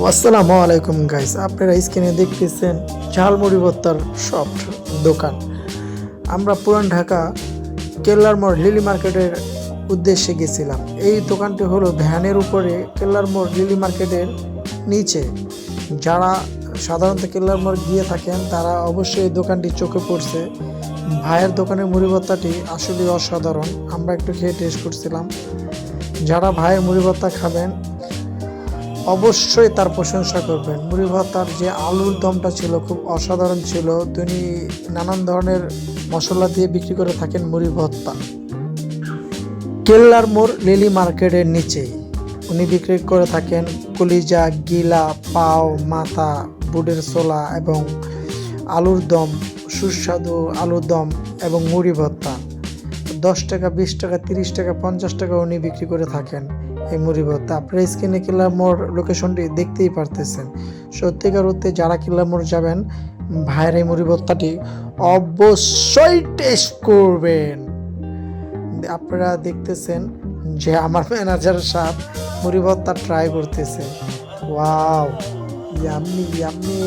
আসসালামু আলাইকুম গাইস, আপনারা স্ক্রিনে দেখতেছেন ঝালমুড়ি ভর্তার শপ দোকান। আমরা পুরান ঢাকা কেল্লার মোড় লিলি মার্কেটের উদ্দেশ্যে গেছিলাম। এই দোকানটি হলো ভ্যানের উপরে কেল্লার মোড় লিলি মার্কেটের নিচে। যারা সাধারণত কেল্লার মোড় গিয়ে থাকেন তারা অবশ্যই এই দোকানটি চোখে পড়ছে। ভাইয়ের দোকানের মুড়ি ভর্তাটি আসলে অসাধারণ। আমরা একটু খেয়ে টেস্ট করছিলাম। যারা ভাইয়ের মুড়ি ভর্তা খাবেন অবশ্যই তার প্রশংসা করবেন। মুড়ি ভর্তার যে আলুর দমটা ছিল খুব অসাধারণ ছিল। তিনি নানান ধরনের মশলা দিয়ে বিক্রি করে থাকেন মুড়ি ভর্তা। কেল্লার মোড় লিলি মার্কেটের নিচেই উনি বিক্রি করে থাকেন কলিজা, গিলা, পাও, মাথা, বুটের ছোলা এবং আলুর দম, সুস্বাদু আলুর দম এবং মুড়ি ভর্তা। 10 টাকা, 20 টাকা, 30 টাকা, 50 টাকা উনি বিক্রি করে থাকেন এই মুড়ি ভর্তা। আপনারা স্ক্রিনে কেল্লার মোড় লোকেশনটি দেখতেই পারতেছেন। সত্যিকার অর্থে যারা কেল্লার মোড় যাবেন, ভাইয়ের এই মুড়ি ভর্তাটি অবশ্যই টেস্ট করবেন। আপনারা দেখতেছেন যে আমার ম্যানেজার সাহেব মুড়ি ভর্তা ট্রাই করতেছে। Wow, yummy yummy.